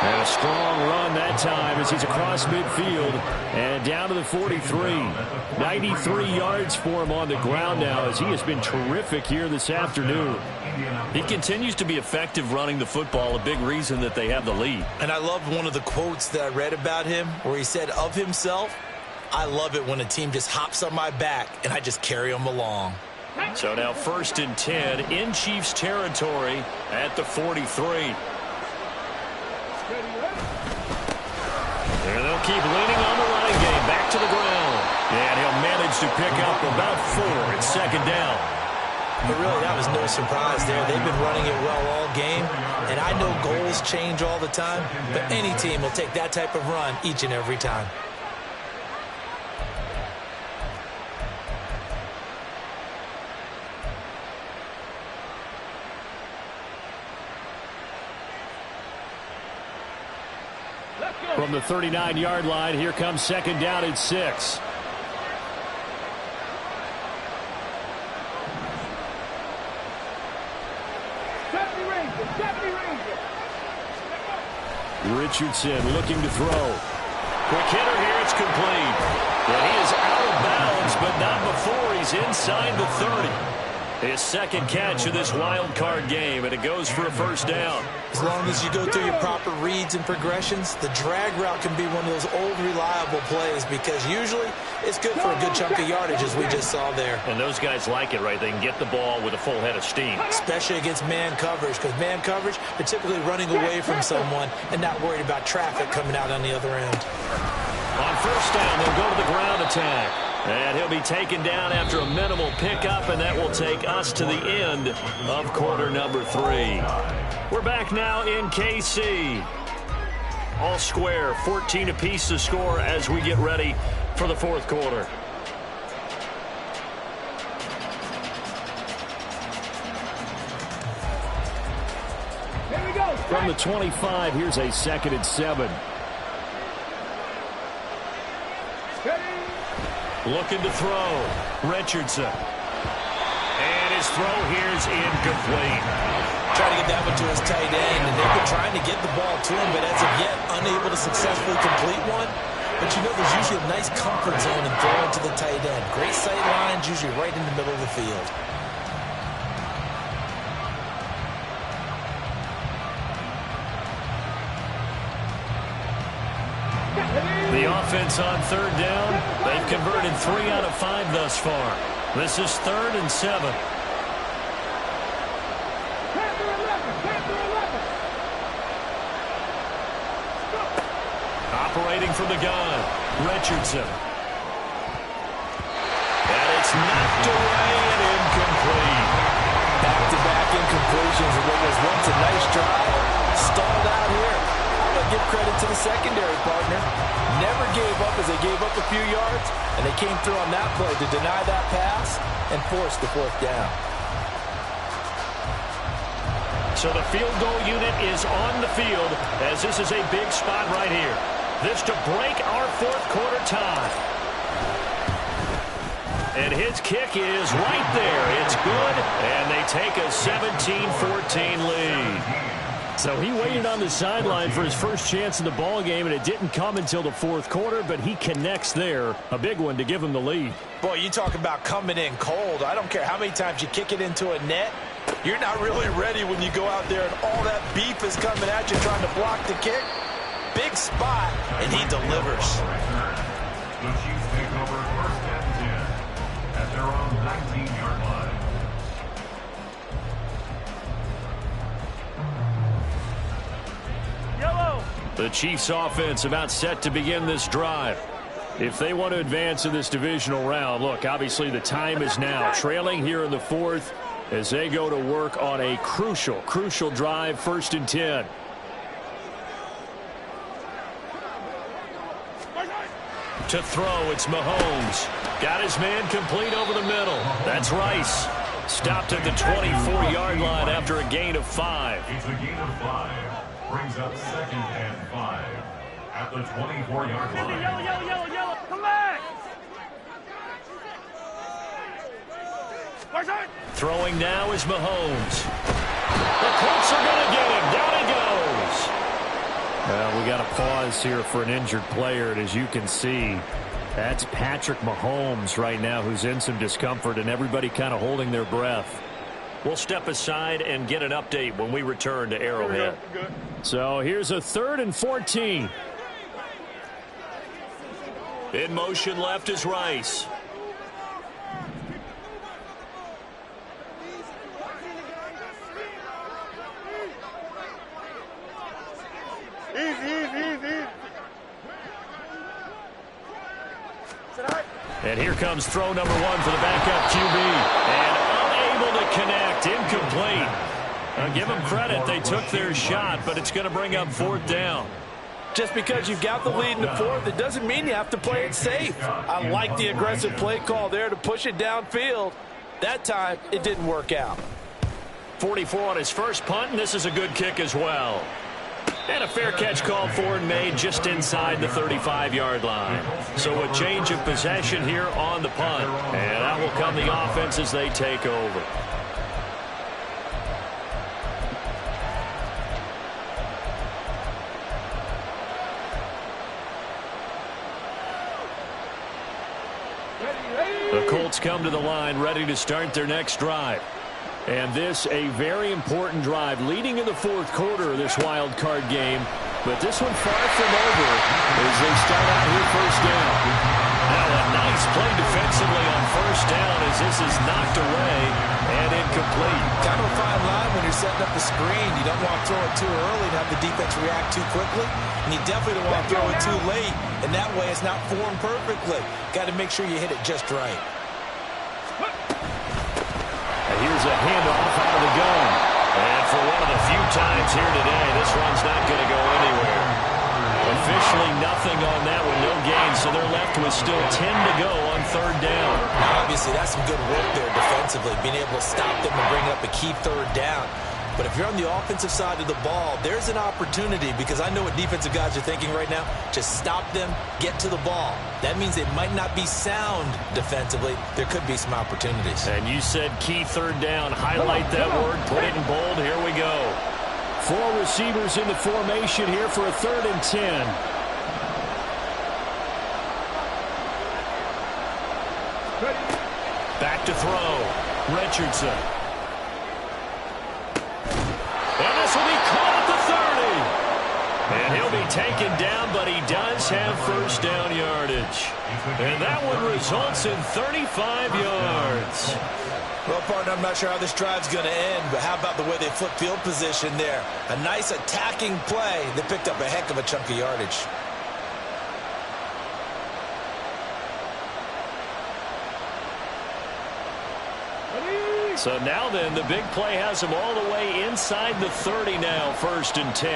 And a strong run that time as he's across midfield and down to the 43. 93 yards for him on the ground now as he has been terrific here this afternoon. He continues to be effective running the football, a big reason that they have the lead. And I loved one of the quotes that I read about him where he said of himself, I love it when a team just hops on my back and I just carry them along. So now 1st and 10 in Chiefs territory at the 43. And they'll keep leaning on the running game back to the ground. And he'll manage to pick up about 4 at 2nd down. But really, that was no surprise there. They've been running it well all game. And I know goals change all the time, but any team will take that type of run each and every time. From the 39-yard line, here comes 2nd down and 6. Richardson looking to throw. Quick hitter here, it's complete. And he is out of bounds, but not before he's inside the 30. His 2nd catch of this wild card game, and it goes for a first down. As long as you go through your proper reads and progressions, the drag route can be one of those old reliable plays because usually it's good for a good chunk of yardage as we just saw there. And those guys like it, right? They can get the ball with a full head of steam. Especially against man coverage because man coverage, they're typically running away from someone and not worried about traffic coming out on the other end. On first down, they'll go to the ground attack. And he'll be taken down after a minimal pickup, and that will take us to the end of quarter number 3. We're back now in KC. All square, 14 apiece to score as we get ready for the 4th quarter. Here we go. From the 25, here's a 2nd and 7. Looking to throw. Richardson. And his throw here's incomplete. Trying to get that one to his tight end, and they've been trying to get the ball to him, but as of yet, unable to successfully complete one. But you know, there's usually a nice comfort zone in throwing to the tight end. Great sight lines, usually right in the middle of the field. The offense on third down. They've converted 3 out of 5 thus far. This is 3rd and 7. Operating from the gun, Richardson. And it's knocked away and incomplete. Back-to-back incompletions of what was once a nice drive. Stalled out here. I'm going to give credit to the secondary partner. Never gave up as they gave up a few yards, and they came through on that play to deny that pass and force the 4th down. So the field goal unit is on the field as this is a big spot right here. This to break our 4th quarter tie. And his kick is right there. It's good, and they take a 17-14 lead. So he waited on the sideline for his first chance in the ball game, and it didn't come until the 4th quarter, but he connects there. A big one to give him the lead. Boy, you talk about coming in cold. I don't care how many times you kick it into a net. You're not really ready when you go out there and all that beef is coming at you trying to block the kick. Big spot, and he delivers. The Chiefs take over 1st and 10 at their own 19-yard line. The Chiefs offense about set to begin this drive. If they want to advance in this divisional round, look, obviously the time is now. Trailing here in the 4th as they go to work on a crucial drive, 1st and 10. To throw, it's Mahomes. Got his man complete over the middle. That's Rice. Stopped at the 24-yard line after a gain of 5. It's a gain of 5. Brings up 2nd and 5 at the 24-yard line. Yellow, come back! Throwing now is Mahomes. The Colts are going to get him. Down he goes. Well, we got a pause here for an injured player, and as you can see, that's Patrick Mahomes right now who's in some discomfort, and everybody kind of holding their breath. We'll step aside and get an update when we return to Arrowhead. So here's a 3rd and 14. In motion left is Rice. Easy. And here comes throw number 1 for the backup QB. And unable to connect. Incomplete. Give them credit. They took their shot, but it's going to bring up 4th down. Just because you've got the lead in the 4th, it doesn't mean you have to play it safe. I like the aggressive play call there to push it downfield. That time, it didn't work out. 44 on his first punt, and this is a good kick as well. And a fair catch called for and made just inside the 35-yard line. So a change of possession here on the punt. And out will come the offense as they take over. The Colts come to the line ready to start their next drive. And this a very important drive leading in the 4th quarter of this wild card game. But this one far from over as they start out here 1st down. Now a nice play defensively on 1st down as this is knocked away and incomplete. Kind of a fine line when you're setting up the screen. You don't want to throw it too early and have the defense react too quickly. And you definitely don't want to throw it too late. And that way it's not formed perfectly. Got to make sure you hit it just right. Here's a handoff out of the gun. And for one of the few times here today, this run's not going to go anywhere. Officially nothing on that with no gain, so they're left with still 10 to go on 3rd down. Now, obviously, that's some good work there defensively, being able to stop them and bring up a key 3rd down. But if you're on the offensive side of the ball, there's an opportunity, because I know what defensive guys are thinking right now. Just stop them, get to the ball. That means they might not be sound defensively. There could be some opportunities. And you said key third down. Highlight that word. Put it in bold. Here we go. 4 receivers in the formation here for a 3rd and 10. Back to throw. Richardson. And this will be caught at the 30. And he'll be taken down, but he does have first down yardage. And that one results in 35 yards. Well, partner, I'm not sure how this drive's going to end, but how about the way they flip field position there? A nice attacking play. They picked up a heck of a chunk of yardage. So now then, the big play has him all the way inside the 30 now, 1st and 10.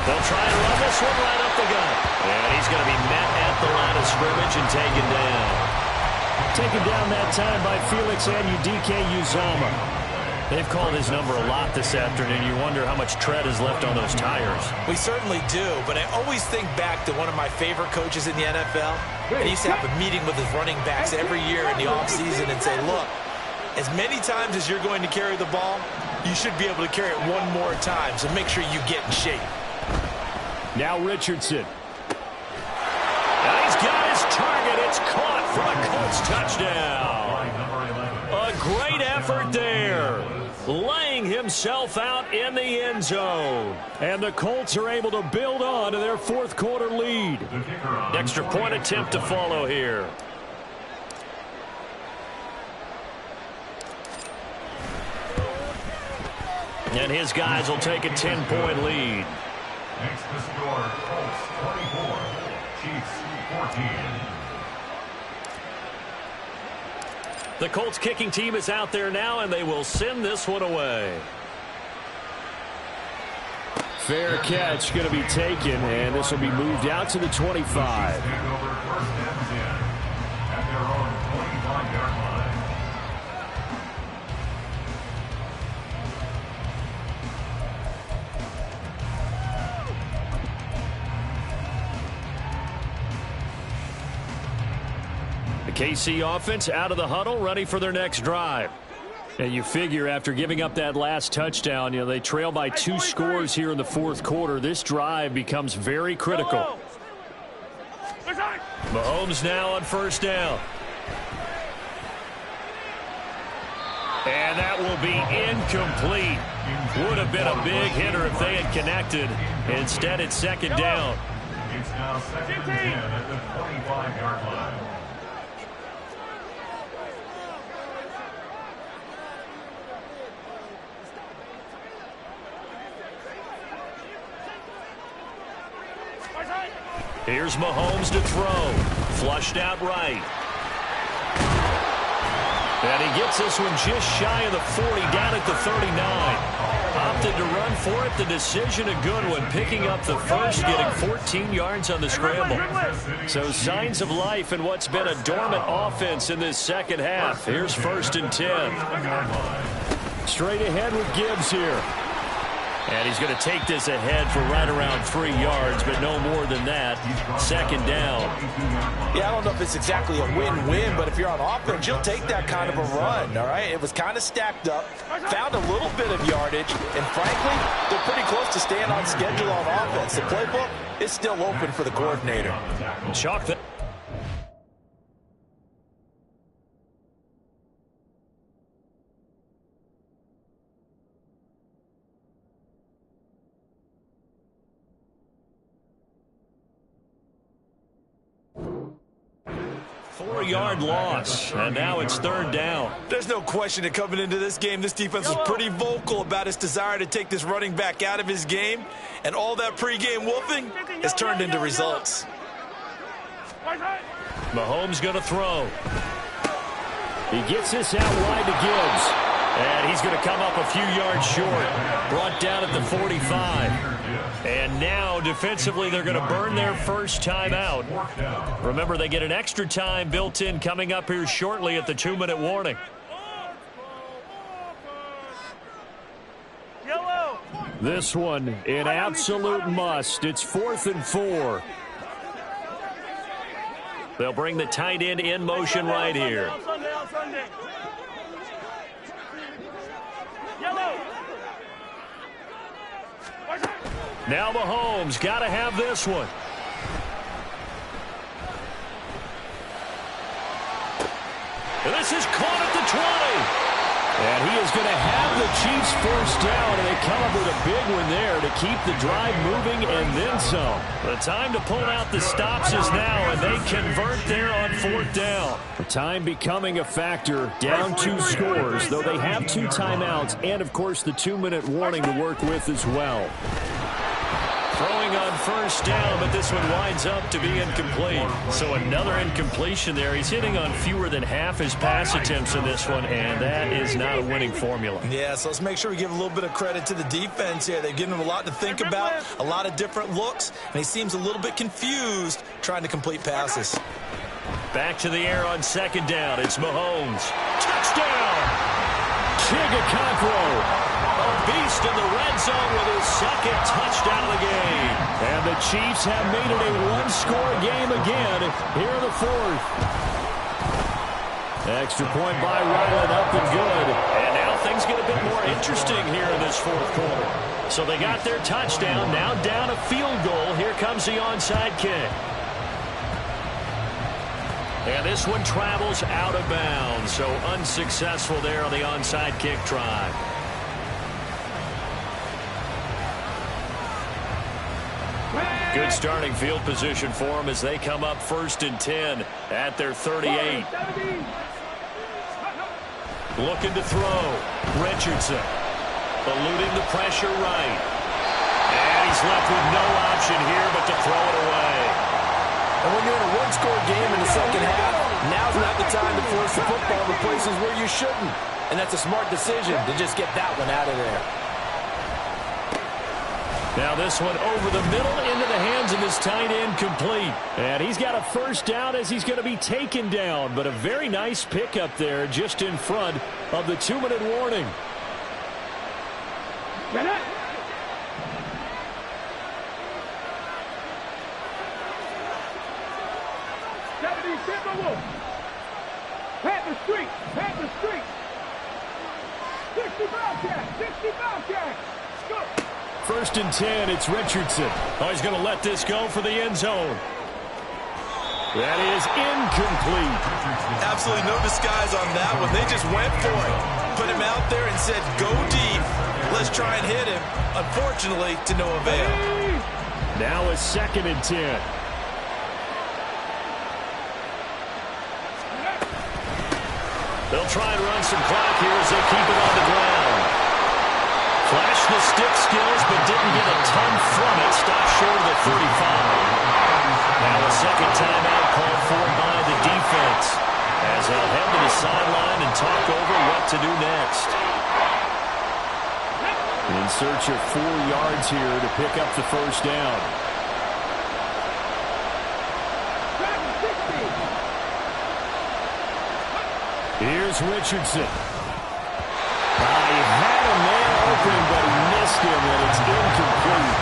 They'll try and run this one right up the gut. And he's going to be met at the line of scrimmage and taken down. Taken down that time by Felix Anudike-Uzomah. They've called his number a lot this afternoon. You wonder how much tread is left on those tires. We certainly do, but I always think back to one of my favorite coaches in the NFL. And he used to have a meeting with his running backs every year in the offseason and say, look, as many times as you're going to carry the ball, you should be able to carry it one more time, so make sure you get in shape. Now Richardson. And he's got his target. It's caught for a Colts touchdown. A great effort there, laying himself out in the end zone. And the Colts are able to build on to their 4th quarter lead. Extra point attempt to follow here. And his guys will take a 10-point lead. Makes the score Colts 24, Chiefs 14. The Colts kicking team is out there now, and they will send this one away. Fair catch going to be taken, and this will be moved out to the 25. Take over 1st and 10 at their own 25-yard line. The KC offense out of the huddle, ready for their next drive. And you figure after giving up that last touchdown, they trail by 2 scores here in the 4th quarter. This drive becomes very critical. Mahomes now on 1st down. And that will be incomplete. Would have been a big hitter if they had connected. Instead, it's 2nd down. It's now 2nd and 10 at the 25-yard line. Here's Mahomes to throw. Flushed out right. And he gets this one just shy of the 40, down at the 39. Opted to run for it. The decision a good one. Picking up the first, getting 14 yards on the scramble. So signs of life in what's been a dormant offense in this 2nd half. Here's 1st and 10. Straight ahead with Gibbs here. And he's going to take this ahead for right around 3 yards, but no more than that. 2nd down. Yeah, I don't know if it's exactly a win-win, but if you're on offense, you'll take that kind of a run, all right? It was kind of stacked up, found a little bit of yardage, and frankly, they're pretty close to staying on schedule on offense. The playbook is still open for the coordinator. Chalk that. Four-yard loss, and now it's 3rd down. There's no question that coming into this game, this defense was pretty vocal about its desire to take this running back out of his game, and all that pregame wolfing has turned into results. Mahomes going to throw. He gets this out wide to Gibbs, And he's going to come up a few yards short. Brought down at the 45. And now, defensively, they're going to burn their first timeout. Remember, they get an extra time built in coming up here shortly at the 2-minute warning. This one, an absolute must. It's 4th and 4. They'll bring the tight end in motion right here. Now Mahomes got to have this one. And this is caught at the 20. And he is going to have the Chiefs first down, and they come up with a big one there to keep the drive moving and then some. The time to pull out the stops is now, and they convert there on 4th down. The time becoming a factor, down 2 scores, though they have 2 timeouts and, of course, the 2-minute warning to work with as well. Throwing on first down, but this one winds up to be incomplete. So another incompletion there. He's hitting on fewer than half his pass attempts in this one, and that is not a winning formula. Yeah, so let's make sure we give a little bit of credit to the defense here. They've given him a lot to think about, a lot of different looks, and he seems a little bit confused trying to complete passes. Back to the air on 2nd down. It's Mahomes. Touchdown! Chigakonkwo. A beast in the red zone with his 2nd touchdown of the game. And the Chiefs have made it a 1-score game again here in the 4th. Extra point by Ryland, up and good. And now things get a bit more interesting here in this 4th quarter. So they got their touchdown, now down a field goal. Here comes the onside kick. And this one travels out of bounds, so unsuccessful there on the onside kick try. Good starting field position for them as they come up 1st and 10 at their 38. Looking to throw. Richardson eluding the pressure right. And he's left with no option here but to throw it away. And when you're in a 1-score game in the 2nd half, now's not the time to force the football to places where you shouldn't. And that's a smart decision to just get that one out of there. Now this one over the middle into the hands of his tight end, complete. And he's got a first down as he's going to be taken down. But a very nice pickup there just in front of the 2-minute warning. Get it! Pat the street! Pat the street! 60 Bobcats! 60 Bobcats! Go! 1st and 10, it's Richardson. Oh, he's going to let this go for the end zone. That is incomplete. Absolutely no disguise on that one. They just went for it. Put him out there and said, go deep. Let's try and hit him. Unfortunately, to no avail. Now a 2nd and 10. They'll try and run some clock here as they keep it on the ground. Flashed the stick skills, but didn't get a ton from it. Stopped short of the 35. Now a 2nd timeout called for by the defense, as they'll head to the sideline and talk over what to do next. In search of 4 yards here to pick up the first down. Here's Richardson. He had him there open, but he missed him, and it's incomplete.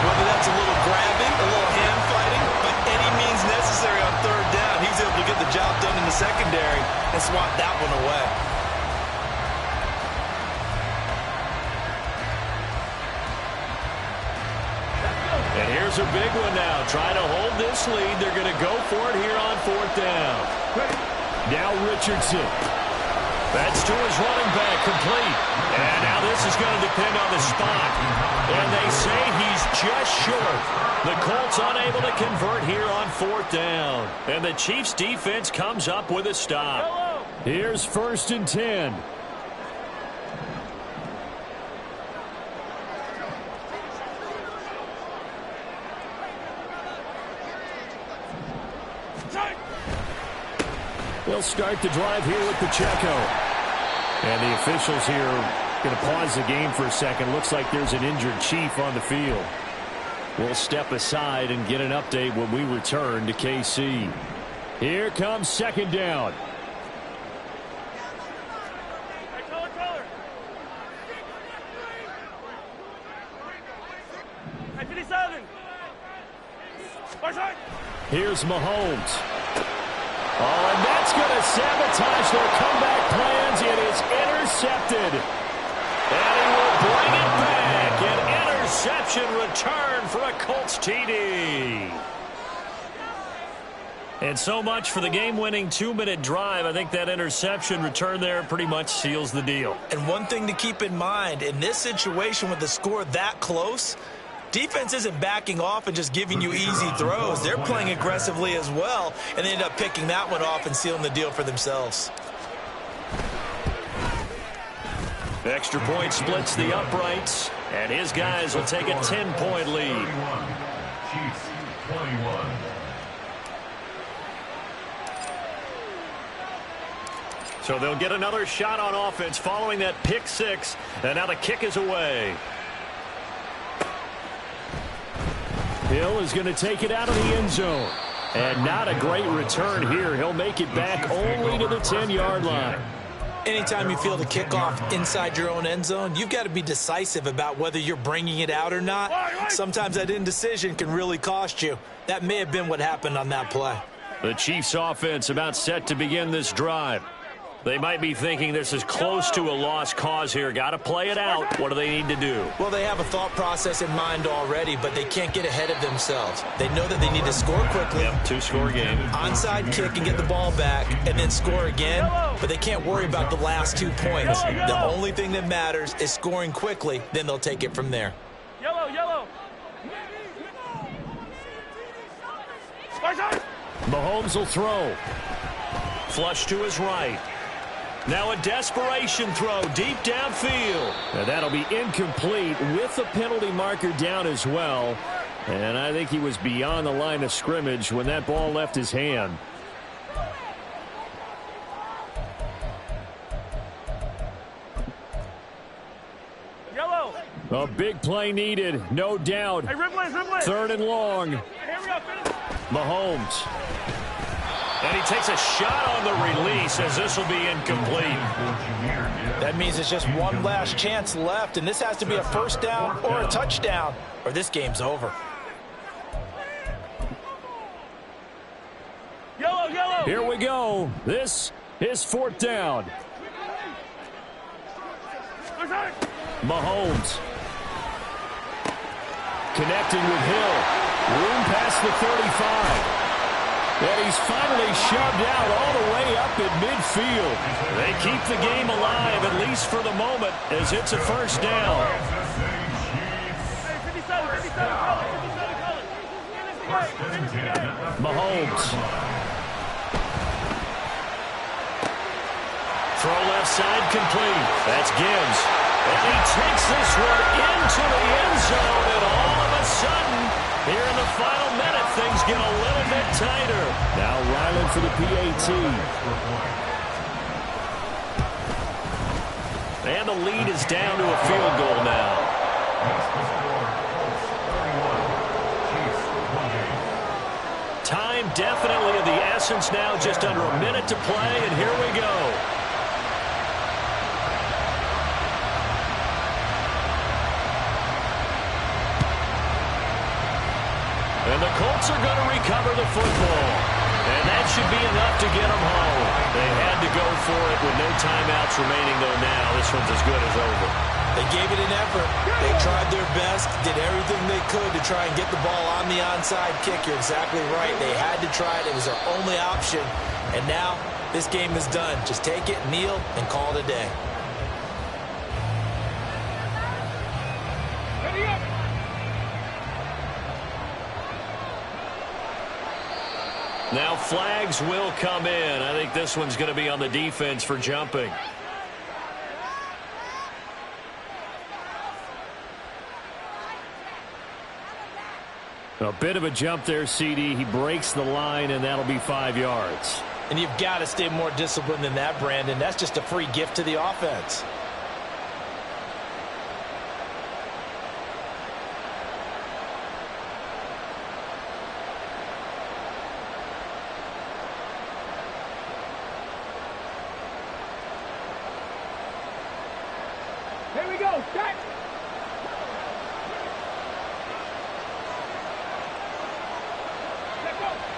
Whether that's a little grabbing, a little hand fighting, but any means necessary on 3rd down, he's able to get the job done in the secondary and swat that one away. And here's a big one now. Trying to hold this lead. They're going to go for it here on 4th down. Now Richardson. That's to his running back, complete. And now this is going to depend on the spot. And they say he's just short. The Colts unable to convert here on 4th down. And the Chiefs defense comes up with a stop. Here's 1st and 10. They'll start the drive here with Pacheco. And the officials here going to pause the game for a second. Looks like there's an injured Chief on the field. We'll step aside and get an update when we return to KC. Here comes second down. Here's Mahomes. Oh, and that's going to sabotage their comeback plans. It is intercepted. And he will bring it back. An interception return for a Colts TD. And so much for the game-winning 2-minute drive. I think that interception return there pretty much seals the deal. And one thing to keep in mind, in this situation with the score that close, defense isn't backing off and just giving you easy throws. They're playing aggressively as well, and they end up picking that one off and sealing the deal for themselves. Extra point splits the uprights, and his guys will take a 10-point lead. Chiefs 21. So they'll get another shot on offense following that pick six, and now the kick is away. Hill is going to take it out of the end zone. And not a great return here. He'll make it back only to the 10-yard line. Anytime you feel the kickoff inside your own end zone, you've got to be decisive about whether you're bringing it out or not. Sometimes that indecision can really cost you. That may have been what happened on that play. The Chiefs offense about set to begin this drive. They might be thinking this is close to a lost cause here. Got to play it out. What do they need to do? Well, they have a thought process in mind already, but they can't get ahead of themselves. They know that they need to score quickly. Yep, two-score game. Onside kick and get the ball back and then score again, but they can't worry about the last 2 points. The only thing that matters is scoring quickly, then they'll take it from there. Yellow. Mahomes will throw. Flush to his right. Now a desperation throw deep downfield. And that'll be incomplete with the penalty marker down as well. And I think he was beyond the line of scrimmage when that ball left his hand. Yellow. A big play needed, no doubt. Hey, Ripley. Third and long. Here we go, finish. Mahomes. And he takes a shot on the release as this will be incomplete. That means it's just one last chance left, and this has to be a first down or a touchdown, or this game's over. Yellow. Here we go. This is fourth down. Mahomes. Connecting with Hill. Room past the 35. And he's finally shoved out all the way up at midfield. They keep the game alive, at least for the moment, as it's a first down. Mahomes. Throw left side complete. That's Gibbs. And he takes this one into the end zone, and all of a sudden, here in the final minute, things get a little bit tighter. Now Ryland for the PAT. And the lead is down to a field goal now. Time definitely of the essence now, just under a minute to play, and here we go. And the Colts are going to recover the football. And that should be enough to get them home. They had to go for it with no timeouts remaining, though now. This one's as good as over. They gave it an effort. They tried their best, did everything they could to try and get the ball on the onside kick. You're exactly right. They had to try it. It was their only option. And now this game is done. Just take it, kneel, and call it a day. Now flags will come in. I think this one's going to be on the defense for jumping. A bit of a jump there, CD. He breaks the line, and that'll be 5 yards. And you've got to stay more disciplined than that, Brandon. That's just a free gift to the offense. Here we go. Start.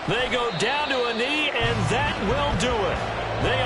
They go down to a knee, and that will do it. They are